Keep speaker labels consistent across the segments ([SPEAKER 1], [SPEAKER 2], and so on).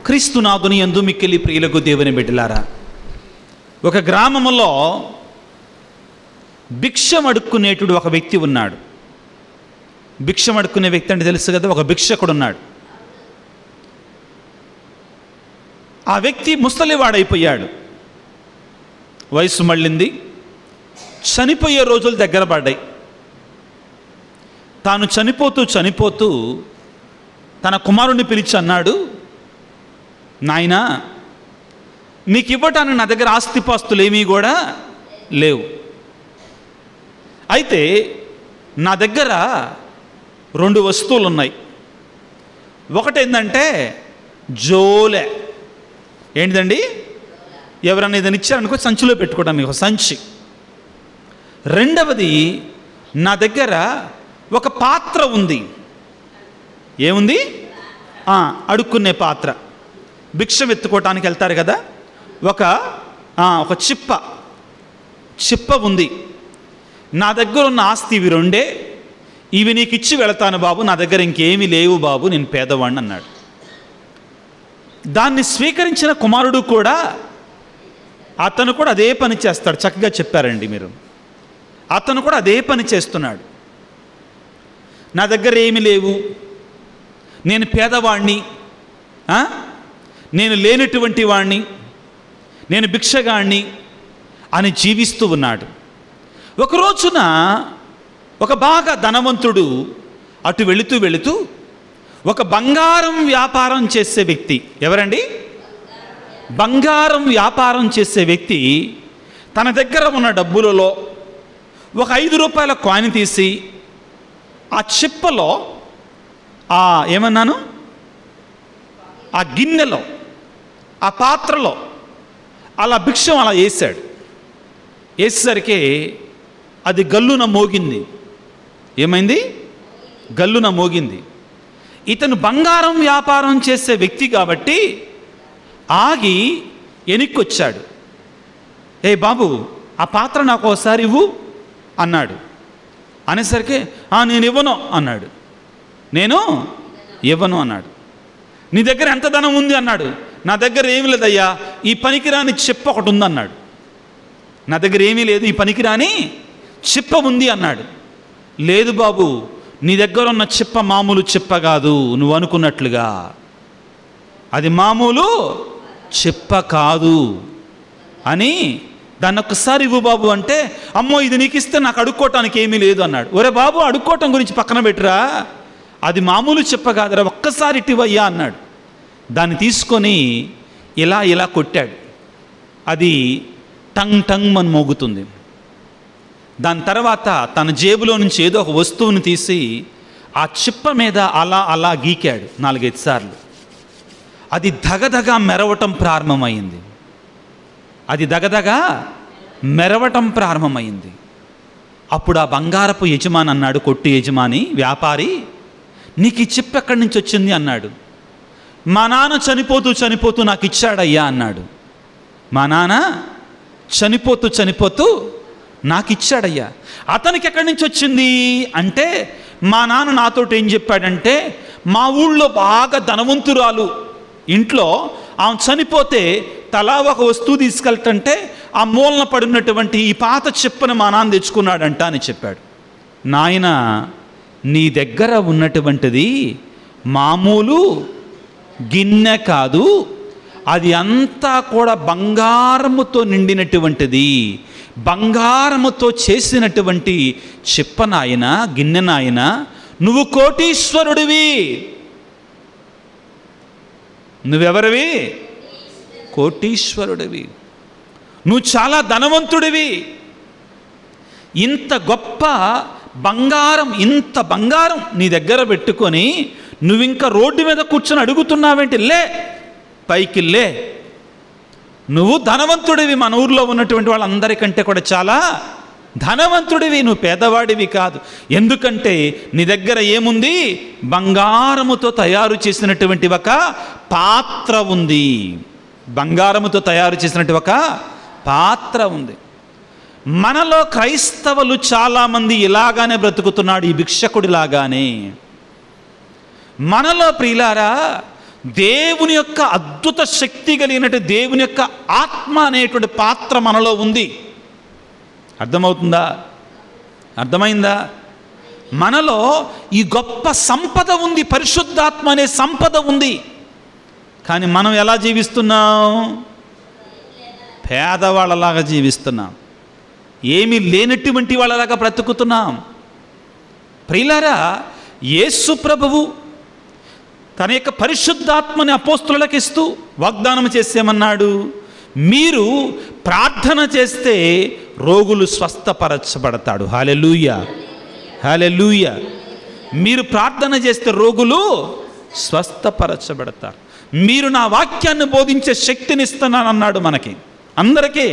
[SPEAKER 1] క్రీస్తునాథుని యందు మిక్కిలి ప్రియులకు దేవుని బిడ్డలారా, ఒక గ్రామములో భిక్షం అడుక్కునేటుడు ఒక వ్యక్తి ఉన్నాడు. భిక్షం అడుక్కునే వ్యక్తి అంటే తెలుసు కదా, ఒక భిక్షకుడు ఉన్నాడు. ఆ వ్యక్తి ముసలివాడైపోయాడు, వయసు మళ్ళింది, చనిపోయే రోజులు దగ్గర పడ్డాయి. తాను చనిపోతూ తన కుమారుణ్ణి పిలిచి అన్నాడు, నాయనా, నీకు ఇవ్వటానికి నా దగ్గర ఆస్తిపాస్తులు ఏమీ కూడా లేవు. అయితే నా దగ్గర 2 వస్తువులు ఉన్నాయి. ఒకటి ఏంటంటే జోలె. ఏంటిదండి? ఎవరన్నా ఏదైనా ఇచ్చారనుకో సంచిలో పెట్టుకోవడానికి ఒక సంచి. రెండవది, నా దగ్గర ఒక పాత్ర ఉంది. ఏముంది? అడుక్కునే పాత్ర. భిక్షం ఎత్తుకోవటానికి వెళ్తారు కదా, ఒక చిప్ప ఉంది. నా దగ్గర ఉన్న ఆస్తి ఇవి 2, ఇవి నీకు ఇచ్చి వెళతాను బాబు, నా దగ్గర ఇంకేమీ లేవు బాబు, నేను పేదవాడిని అన్నాడు. దాన్ని స్వీకరించిన కుమారుడు కూడా, అతను కూడా అదే పని చేస్తాడు. చక్కగా చెప్పారండి మీరు. అతను కూడా అదే పని చేస్తున్నాడు. నా దగ్గర ఏమీ లేవు, నేను పేదవాణ్ణి, నేను లేనటువంటి వాణ్ణి, నేను భిక్షగాణ్ణి అని జీవిస్తూ ఉన్నాడు. ఒక రోజున ఒక బాగా ధనవంతుడు అటు వెళుతూ ఒక బంగారం వ్యాపారం చేసే వ్యక్తి. ఎవరండి? బంగారం వ్యాపారం చేసే వ్యక్తి తన దగ్గర ఉన్న డబ్బులలో ఒక 5 రూపాయల కాయిన్ తీసి ఆ చిప్పలో, ఏమన్నాను, ఆ గిన్నెలో, ఆ పాత్రలో అలా భిక్షం అలా వేసాడు. వేసేసరికి అది గల్లున మోగింది. ఏమైంది? గల్లున మోగింది. ఇతను బంగారం వ్యాపారం చేసే వ్యక్తి కాబట్టి ఆగి వెనక్కొచ్చాడు. ఏ బాబు, ఆ పాత్ర నాకు ఒకసారి ఇవ్వు అన్నాడు. అనేసరికి నేను ఇవ్వను అన్నాడు. నేను ఇవ్వను అన్నాడు. నీ దగ్గర ఎంత ధనం ఉంది అన్నాడు. నా దగ్గర ఏమీ లేదయ్యా, ఈ పనికిరాని చిప్ప ఒకటి ఉందన్నాడు. నా దగ్గర ఏమీ లేదు, ఈ పనికిరాని చిప్ప ఉంది అన్నాడు. లేదు బాబు, నీ దగ్గర ఉన్న చిప్ప మామూలు చిప్ప కాదు, నువ్వు అనుకున్నట్లుగా అది మామూలు చిప్ప కాదు అని దాన్ని ఒక్కసారి ఇవ్వు బాబు అంటే, అమ్మో ఇది నీకు ఇస్తే నాకు అడుక్కోవటానికి ఏమీ లేదు అన్నాడు. ఒరే బాబు, అడుక్కోవటం గురించి పక్కన పెట్టురా, అది మామూలు చిప్ప కాదురా, ఒక్కసారి ఇటివయ్యా అన్నాడు. దాన్ని తీసుకొని ఇలా కొట్టాడు. అది టంగ్ టంగ్ అని మోగుతుంది. దాని తర్వాత తన జేబులో నుంచి ఏదో ఒక వస్తువుని తీసి ఆ చిప్ప మీద అలా గీకాడు 4-5 సార్లు. అది దగదగా మెరవటం ప్రారంభమైంది. అప్పుడు ఆ బంగారపు యజమాని అన్నాడు, కొట్టు యజమాని, వ్యాపారి, నీకు ఈ చిప్ప ఎక్కడి నుంచి వచ్చింది అన్నాడు. మా నాన్న చనిపోతూ నాకు ఇచ్చాడయ్యా అన్నాడు. మా నాన్న చనిపోతూ నాకు ఇచ్చాడయ్యా. అతనికి ఎక్కడి నుంచి వచ్చింది అంటే, మా నాన్న నాతోటి ఏం చెప్పాడంటే, మా ఊళ్ళో బాగా ధనవంతురాలు ఇంట్లో ఆమె చనిపోతే తలా ఒక వస్తువు తీసుకెళ్తుంటే ఆ మూలన పడినటువంటి ఈ పాత చిప్పను మా నాన్న తెచ్చుకున్నాడంట అని చెప్పాడు. నాయన, నీ దగ్గర ఉన్నటువంటిది మామూలు గిన్నె కాదు, అది అంతా కూడా బంగారముతో నిండినటువంటిది, బంగారముతో చేసినటువంటి చిప్ప నాయన, గిన్నె నాయన, నువ్వు కోటీశ్వరుడివి. నువ్వెవరివి? కోటీశ్వరుడివి. నువ్వు చాలా ధనవంతుడివి. ఇంత గొప్ప బంగారం, ఇంత బంగారం నీ దగ్గర పెట్టుకొని నువ్వింకా రోడ్డు మీద కూర్చొని అడుగుతున్నావేంటి? లే, పైకి లే. నువ్వు ధనవంతుడివి, మన ఊర్లో ఉన్నటువంటి వాళ్ళందరికంటే కూడా చాలా ధనవంతుడివి, నువ్వు పేదవాడివి కాదు. ఎందుకంటే నీ దగ్గర ఏముంది? బంగారముతో తయారు చేసినటువంటి ఒక పాత్ర ఉంది. బంగారముతో తయారు చేసినటువంటి ఒక పాత్ర ఉంది. మనలో క్రైస్తవులు చాలామంది ఇలాగానే బ్రతుకుతున్నాడు, ఈ భిక్షకుడిలాగానే. మనలో ప్రియులారా, దేవుని యొక్క అద్భుత శక్తి కలిగినట్టు దేవుని యొక్క ఆత్మ అనేటువంటి పాత్ర మనలో ఉంది. అర్థమవుతుందా? అర్థమైందా? మనలో ఈ గొప్ప సంపద ఉంది, పరిశుద్ధాత్మ అనే సంపద ఉంది. కానీ మనం ఎలా జీవిస్తున్నాం? పేదవాళ్ళలాగా జీవిస్తున్నాం, ఏమీ లేనటువంటి వాళ్ళలాగా బ్రతుకుతున్నాం. ప్రియులారా, యేసు ప్రభువు తన యొక్క పరిశుద్ధాత్మని అపోస్తులకు ఇస్తూ వాగ్దానం చేసేమన్నాడు, మీరు ప్రార్థన చేస్తే రోగులు స్వస్థపరచబడతాడు. హల్లెలూయా, హల్లెలూయా. మీరు ప్రార్థన చేస్తే రోగులు స్వస్థపరచబడతారు. మీరు నా వాక్యాన్ని బోధించే శక్తిని ఇస్తున్నానన్నాడు మనకి అందరికీ,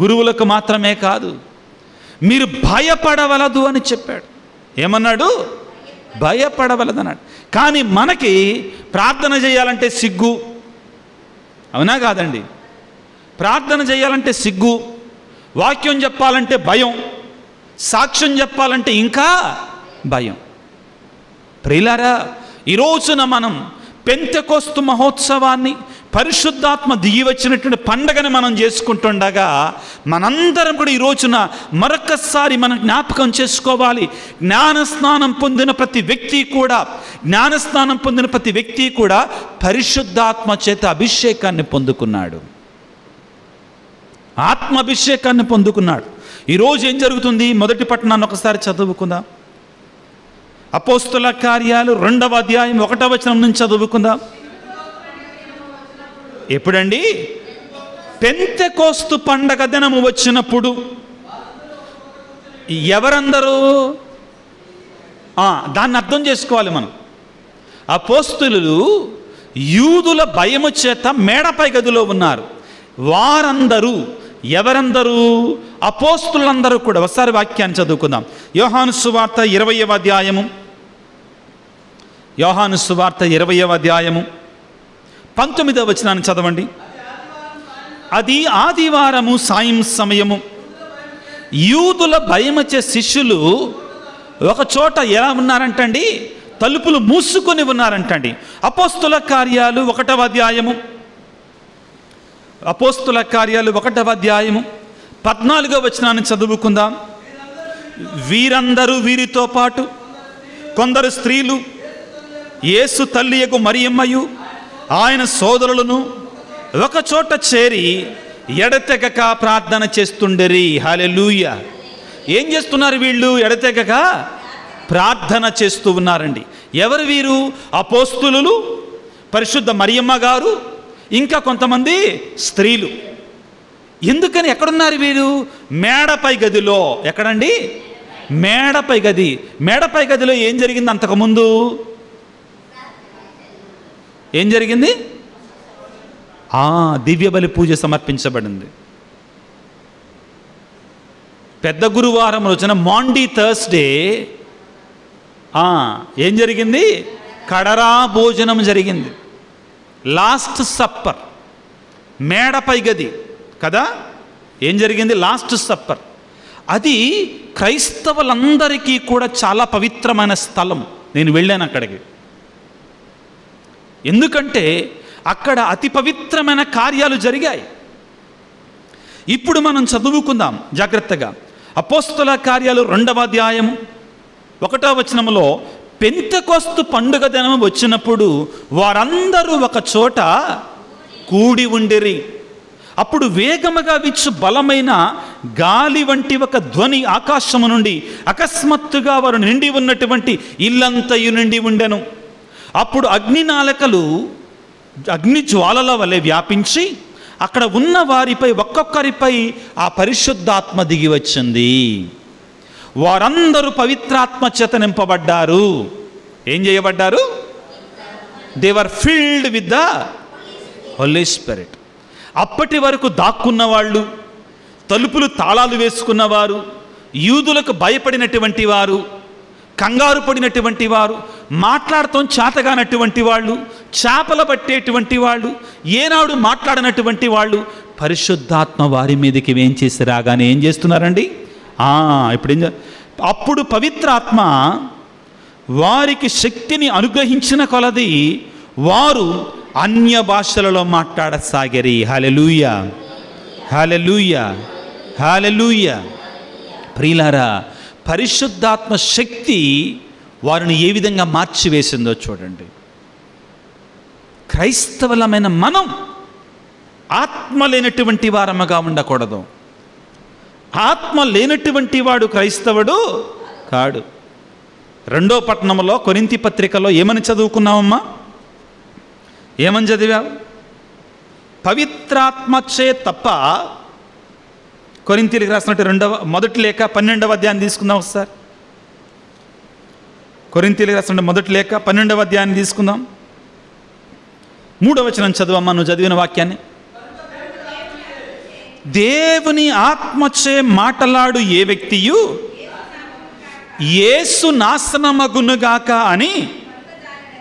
[SPEAKER 1] గురువులకు మాత్రమే కాదు. మీరు భయపడవలదు అని చెప్పాడు. ఏమన్నాడు? భయపడవలదన్నాడు. కానీ మనకి ప్రార్థన చేయాలంటే సిగ్గు, అవునా కాదండి? ప్రార్థన చేయాలంటే సిగ్గు, వాక్యం చెప్పాలంటే భయం, సాక్ష్యం చెప్పాలంటే ఇంకా భయం. ప్రియులారా, ఈ రోజున మనం పెంతెకొస్తు మహోత్సవాన్ని, పరిశుద్ధాత్మ దిగి వచ్చినటువంటి పండగని మనం చేసుకుంటుండగా మనందరం కూడా ఈ రోజున మరొకసారి మనం జ్ఞాపకం చేసుకోవాలి. జ్ఞానస్నానం పొందిన ప్రతి వ్యక్తి కూడా పరిశుద్ధాత్మ చేత అభిషేకాన్ని పొందుకున్నాడు, ఆత్మాభిషేకాన్ని పొందుకున్నాడు. ఈరోజు ఏం జరుగుతుంది? మొదటి పట్టణాన్ని ఒకసారి చదువుకుందాం. అపోస్తుల కార్యాలు 2వ అధ్యాయం 1వ వచనం నుంచి చదువుకుందాం. ఎప్పుడండి? పెంతెకొస్తు పండగ దినము వచ్చినప్పుడు. ఎవరందరూ? దాన్ని అర్థం చేసుకోవాలి మనం. అపోస్తులు యూదుల భయము చేత మేడపై గదిలో ఉన్నారు. వారందరూ ఎవరందరూ? అపోస్తులందరూ కూడా. ఒకసారి వాక్యాన్ని చదువుకుందాం. యోహాను సువార్త 20వ అధ్యాయము, యోహాను సువార్త 20వ అధ్యాయము 19వ వచనాన్ని చదవండి. అది ఆదివారము సాయం సమయము. యూదుల భయమచ్చే శిష్యులు ఒక చోట ఎలా ఉన్నారంటండి? తలుపులు మూసుకొని ఉన్నారంటండి. అపోస్తుల కార్యాలు 1వ అధ్యాయము, అపోస్తుల కార్యాలు 1వ అధ్యాయము 14వ వచనాన్ని చదువుకుందాం. వీరందరూ, వీరితో పాటు కొందరు స్త్రీలు, యేసు తల్లియగు మరియమ్మయు ఆయన సోదరులను ఒక చోట చేరి ఎడతెగక ప్రార్థన చేస్తుండేరి. హల్లెలూయా. ఏం చేస్తున్నారు వీళ్ళు? ఎడతెగక ప్రార్థన చేస్తూ ఉన్నారండి. ఎవరు వీరు? అపోస్తులు, పరిశుద్ధ మరియమ్మ గారు, ఇంకా కొంతమంది స్త్రీలు. ఎందుకని? ఎక్కడున్నారు వీరు? మేడపై గదిలో. ఎక్కడండి? మేడపై గది. మేడపై గదిలో ఏం జరిగింది? అంతకుముందు ఏం జరిగింది? దివ్య బలి పూజ సమర్పించబడింది. పెద్ద గురువారం రోజున, మాండీ థర్స్డే, ఏం జరిగింది? కడరా భోజనం జరిగింది. లాస్ట్ సప్పర్, మేడపై గది కదా. ఏం జరిగింది? Last supper. అది క్రైస్తవులందరికీ కూడా చాలా పవిత్రమైన స్థలం. నేను వెళ్ళాను అక్కడికి. ఎందుకంటే అక్కడ అతి పవిత్రమైన కార్యాలు జరిగాయి. ఇప్పుడు మనం చదువుకుందాం జాగ్రత్తగా. అపోస్తుల కార్యాలు 2వ అధ్యాయం 1వ వచనములో, పెంతెకొస్తు పండుగ దినం వచ్చినప్పుడు వారందరూ ఒక చోట కూడి ఉండిరి. అప్పుడు వేగముగా వీచు బలమైన గాలి వంటి ఒక ధ్వని ఆకాశము నుండి అకస్మాత్తుగా వారు నిండి ఉన్నటువంటి ఇల్లంతయు నిండి ఉండెను. అప్పుడు అగ్నినాళికలు అగ్ని జ్వాలల వలె వ్యాపించి అక్కడ ఉన్న వారిపై ఒక్కొక్కరిపై ఆ పరిశుద్ధాత్మ దిగి వచ్చింది. వారందరూ పవిత్రాత్మ చేత నింపబడ్డారు. ఏం చేయబడ్డారు? They were filled with the holy spirit. అప్పటి వరకు దాక్కున్న వాళ్ళు, తలుపులు తాళాలు వేసుకున్నవారు, యూదులకు భయపడినటువంటి వారు, కంగారు పడినటువంటి వారు, మాట్లాడటం చేతగానటువంటి వాళ్ళు, చేపల పట్టేటువంటి వాళ్ళు, ఏనాడు మాట్లాడినటువంటి వాళ్ళు, పరిశుద్ధాత్మ వారి మీదకి ఏం చేసి రాగానే ఏం చేస్తున్నారండి? ఇప్పుడు అప్పుడు పవిత్రాత్మ వారికి శక్తిని అనుగ్రహించిన కొలది వారు అన్య భాషలలో మాట్లాడసాగిరి. హల్లెలూయా, హల్లెలూయా, హల్లెలూయా. ప్రియులారా, పరిశుద్ధాత్మ శక్తి వారిని ఏ విధంగా మార్చివేసిందో చూడండి. క్రైస్తవులమైన మనం ఆత్మ లేనటువంటి వారముగా ఉండకూడదు. ఆత్మ లేనటువంటి వాడు క్రైస్తవుడు కాడు. 2వ పట్టణంలో కొరింథీ పత్రికలో ఏమని చదువుకున్నామమ్మా? ఏమని చదివావు? పవిత్రాత్మచే తప్ప, కొరింథీలకు రాసినట్టు మొదటి లేఖ 12వ అధ్యాయాన్ని తీసుకుందాం ఒకసారి. కొరింథీలకు రాసిన మొదటి లేఖ 12వ అధ్యాయాన్ని తీసుకుందాం. 3వ వచనం చదువమ్మా, నువ్వు చదివిన వాక్యాన్ని. దేవుని ఆత్మచే మాటలాడు ఏ వ్యక్తియు యేసు నాశనమగునుగాక అని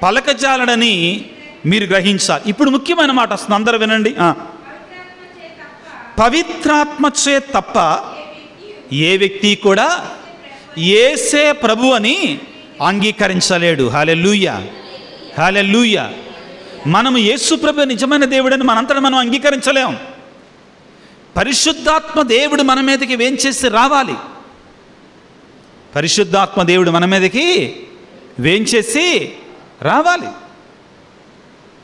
[SPEAKER 1] పలకజాలడని మీరు గ్రహించాలి. ఇప్పుడు ముఖ్యమైన మాట వస్తుంది, అందరూ వినండి. పవిత్రాత్మచే తప్ప ఏ వ్యక్తి కూడా యేసే ప్రభు అని అంగీకరించలేడు. హల్లెలూయా, హల్లెలూయా. మనము యేసు ప్రభు నిజమైన దేవుడని మనంతటా మనం అంగీకరించలేం. పరిశుద్ధాత్మ దేవుడు మన మీదకి వేంచేసి రావాలి. పరిశుద్ధాత్మ దేవుడు మన మీదకి వేంచేసి రావాలి.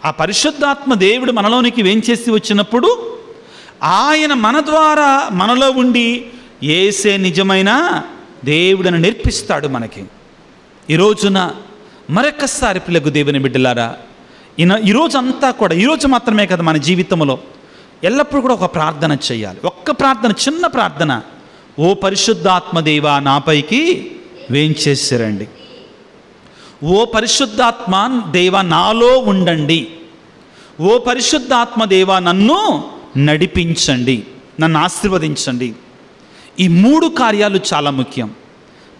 [SPEAKER 1] ఆ పరిశుద్ధాత్మ దేవుడు మనలోనికి వేంచేసి వచ్చినప్పుడు ఆయన మన ద్వారా మనలో ఉండి యేసే నిజమైన దేవుడిని నేర్పిస్తాడు మనకి. ఈ రోజున మరొకసారి పిల్లకు దేవుని బిడ్డలారా, ఈరోజు అంతా కూడా, ఈరోజు మాత్రమే కదా, మన జీవితంలో ఎల్లప్పుడూ కూడా ఒక ప్రార్థన చేయాలి. ఒక్క ప్రార్థన, చిన్న ప్రార్థన. ఓ పరిశుద్ధాత్మ దేవా నాపైకి వేంచేసిరండి. ఓ పరిశుద్ధాత్మ దేవా నాలో ఉండండి. ఓ పరిశుద్ధాత్మ దేవా నన్ను నడిపించండి, నన్ను ఆశీర్వదించండి. ఈ 3 కార్యాలు చాలా ముఖ్యం.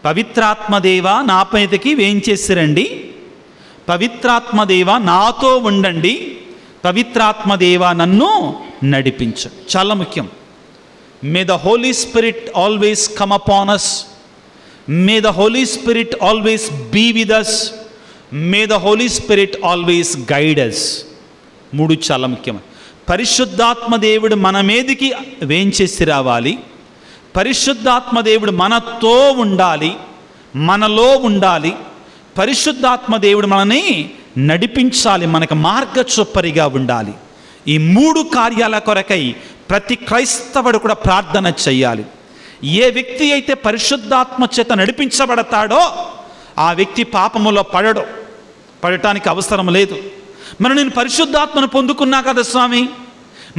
[SPEAKER 1] పవిత్రాత్మ దేవా నాపైకి వేంచేసిరండి, పవిత్రాత్మ దేవా నాతో ఉండండి, పవిత్రాత్మ దేవా నన్ను నడిపించండి. చాలా ముఖ్యం. May the holy spirit always come upon us. May the holy spirit always be with us. May the holy spirit always guide us. 3 చాలా ముఖ్యం. పరిశుద్ధాత్మ దేవుడు మన మీదికి వేంచేసి రావాలి. పరిశుద్ధాత్మ దేవుడు మనతో ఉండాలి, మనలో ఉండాలి. పరిశుద్ధాత్మ దేవుడు మనని నడిపించాలి, మనకు మార్గచొప్పరిగా ఉండాలి. ఈ 3 కార్యాల కొరకై ప్రతి క్రైస్తవుడు కూడా ప్రార్థన చేయాలి. ఏ వ్యక్తి అయితే పరిశుద్ధాత్మ చేత నడిపించబడతాడో ఆ వ్యక్తి పాపములో పడటానికి అవసరం లేదు. మరి నేను పరిశుద్ధాత్మను పొందుకున్నా కదా స్వామి,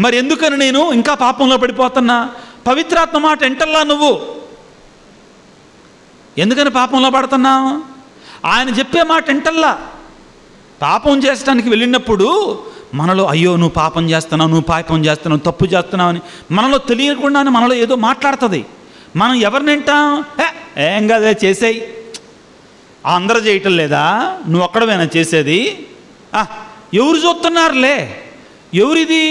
[SPEAKER 1] మరి ఎందుకని నేను ఇంకా పాపంలో పడిపోతున్నా? పవిత్రాత్మ మాట ఎంటల్లా నువ్వు ఎందుకని పాపంలో పడుతున్నావు? ఆయన చెప్పే మాట ఎంటల్లా. పాపం చేసడానికి వెళ్ళినప్పుడు మనలో అయ్యో నువ్వు పాపం చేస్తున్నావు, నువ్వు పాపం చేస్తున్నావు, తప్పు చేస్తున్నావు అని మనలో తెలియకుండానే మనలో ఏదో మాట్లాడుతుంది. మనం ఎవరిని వింటాం? ఏం కదే చేసేయి, అందరూ చేయటం లేదా, నువ్వు ఒక్కడవేనా చేసేది? ఎవరు చూస్తున్నారులే, ఎవరిది?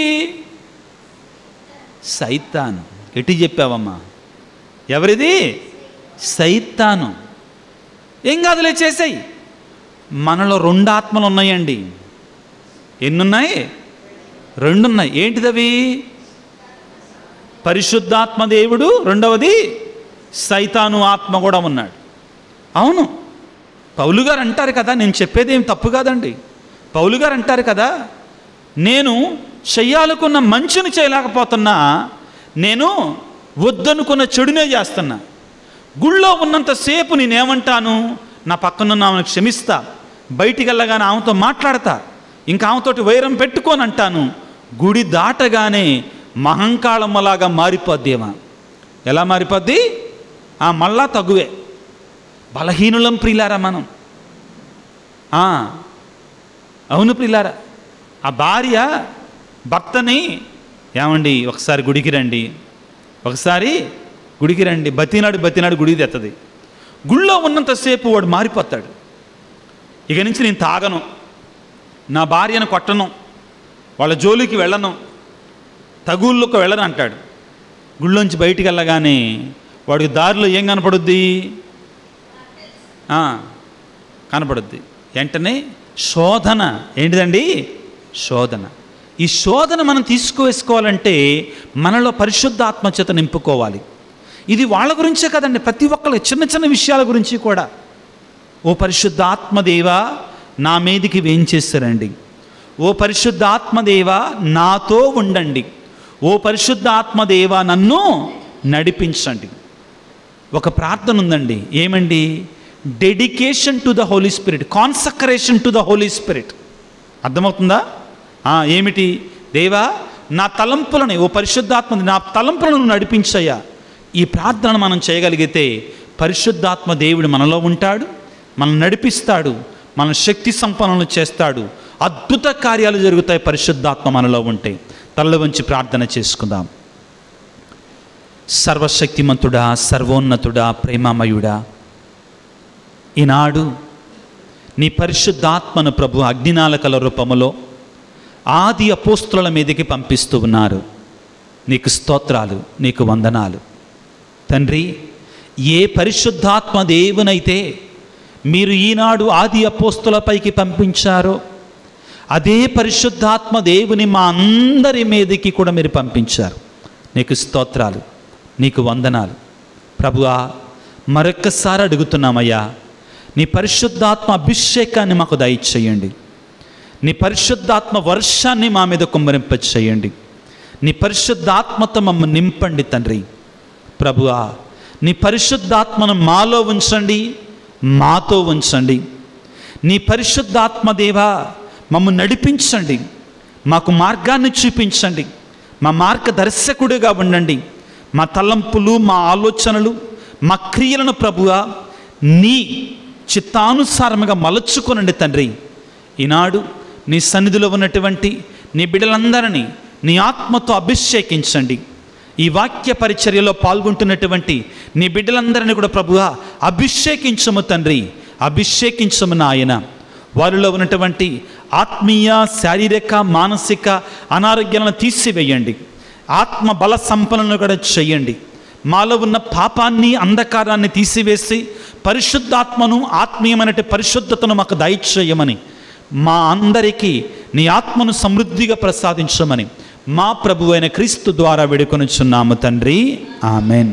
[SPEAKER 1] సైతాను. ఎట్టి చెప్పావమ్మా, ఎవరిది? సైతాను. ఏం కాదులే చేసేయి. మనలో 2 ఆత్మలు ఉన్నాయండి. ఎన్నున్నాయి? 2 ఉన్నాయి. ఏంటిదవి? పరిశుద్ధాత్మ దేవుడు, రెండవది సైతాను ఆత్మ కూడా ఉన్నాడు. అవును, పౌలు గారు అంటారు కదా, నేను చెప్పేది ఏం తప్పు కాదండి. పౌలు గారు అంటారు కదా, నేను చెయ్యాలనుకున్న మంచిని చేయలేకపోతున్నా, నేను వద్దనుకున్న చెడునే చేస్తున్నా. గుళ్ళో ఉన్నంతసేపు నేనేమంటాను? నా పక్కనున్న ఆమెను క్షమిస్తా, బయటికి వెళ్ళగానే ఆమెతో మాట్లాడతా, ఇంకా ఆమెతోటి వైరం పెట్టుకొని అంటాను. గుడి దాటగానే మహంకాళమ్మలాగా మారిపోద్దేమా? ఎలా మారిపోద్ది? మళ్ళా తగువే. బలహీనులం ప్రియులారా మనం. అవును ప్రియులారా, ఆ భార్య భర్తని ఏమండి ఒకసారి గుడికి రండి, ఒకసారి గుడికి రండి, బతినాడు గుడికి తెత్తది. గుళ్ళో ఉన్నంతసేపు వాడు మారిపోతాడు. ఇక నుంచి నేను తాగను, నా భార్యను కొట్టను, వాళ్ళ జోలికి వెళ్ళను, తగుళ్ళకు వెళ్ళను అంటాడు. గుళ్ళోంచి బయటికి వెళ్ళగానే వాడికి దారిలో ఏం కనపడుద్ది? కనపడుద్ది. వెంటనే శోధన ఏంటిదండి? శోధన. ఈ శోధన మనం తీసుకువేసుకోవాలంటే మనలో పరిశుద్ధాత్మ చేత నింపుకోవాలి. ఇది వాళ్ళ గురించే కదండి, ప్రతి ఒక్కరు చిన్న చిన్న విషయాల గురించి కూడా. ఓ పరిశుద్ధాత్మదేవా నా మీదికి వేంచేస్తారండి. ఓ పరిశుద్ధాత్మదేవా నాతో ఉండండి. ఓ పరిశుద్ధాత్మదేవా నన్ను నడిపించండి. ఒక ప్రార్థన ఉందండి, ఏమండి? Dedication to the holy spirit, consecration to the holy spirit. అర్థమవుతుందా? ఏమిటి? దేవా నా తలంపులని, ఓ పరిశుద్ధాత్మ నా తలంపులను నడిపించయ్యా. ఈ ప్రార్థనను మనం చేయగలిగితే పరిశుద్ధాత్మ దేవుడు మనలో ఉంటాడు, మనం నడిపిస్తాడు, మన శక్తి సంపన్నులు చేస్తాడు, అద్భుత కార్యాలు జరుగుతాయి పరిశుద్ధాత్మ మనలో ఉంటే. తల్ల వంచి ప్రార్థన చేసుకుందాం. సర్వశక్తిమంతుడా, సర్వోన్నతుడా, ప్రేమమయుడా, ఈనాడు నీ పరిశుద్ధాత్మను ప్రభు అగ్నినాళికల రూపములో ఆది అపోస్తుల మీదకి పంపిస్తూ ఉన్నారు. నీకు స్తోత్రాలు, నీకు వందనాలు తండ్రి. ఏ పరిశుద్ధాత్మ దేవునైతే మీరు ఈనాడు ఆది అపోస్తులపైకి పంపించారో అదే పరిశుద్ధాత్మ దేవుని మా అందరి మీదకి కూడా మీరు పంపించారు. నీకు స్తోత్రాలు, నీకు వందనాలు ప్రభువా. మరొక్కసారి అడుగుతున్నామయ్యా, నీ పరిశుద్ధాత్మ అభిషేకాన్ని మాకు దయచేయండి. నీ పరిశుద్ధాత్మ వర్షాన్ని మా మీద కుమ్మరింప చేయండి. నీ పరిశుద్ధాత్మతో మమ్మల్ని నింపండి తండ్రి. ప్రభువా నీ పరిశుద్ధాత్మను మాలో ఉంచండి, మాతో ఉంచండి. నీ పరిశుద్ధాత్మ దేవా మమ్మల్ని నడిపించండి, మాకు మార్గాన్ని చూపించండి, మా మార్గదర్శకుడిగా ఉండండి. మా తలంపులు, మా ఆలోచనలు, మా క్రియలను ప్రభువా నీ చిత్తానుసారముగా మలచుకొనండి తండ్రి. ఈనాడు నీ సన్నిధిలో ఉన్నటువంటి నీ బిడ్డలందరినీ నీ ఆత్మతో అభిషేకించండి. ఈ వాక్య పరిచర్యలో పాల్గొంటున్నటువంటి నీ బిడ్డలందరినీ కూడా ప్రభువా అభిషేకించము తండ్రి, అభిషేకించము నాయన. వారిలో ఉన్నటువంటి ఆత్మీయ, శారీరక, మానసిక అనారోగ్యాలను తీసివేయండి. ఆత్మ బల సంపన్నులను కూడా చేయండి. మాలో ఉన్న పాపాన్ని, అంధకారాన్ని తీసివేసి పరిశుద్ధాత్మను, ఆత్మీయమైన పరిశుద్ధతను మాకు దయచేయమని, మా అందరికీ నీ ఆత్మను సమృద్ధిగా ప్రసాదించమని మా ప్రభువైన క్రీస్తు ద్వారా వేడుకొనుచున్నాము తండ్రి. ఆమెన్.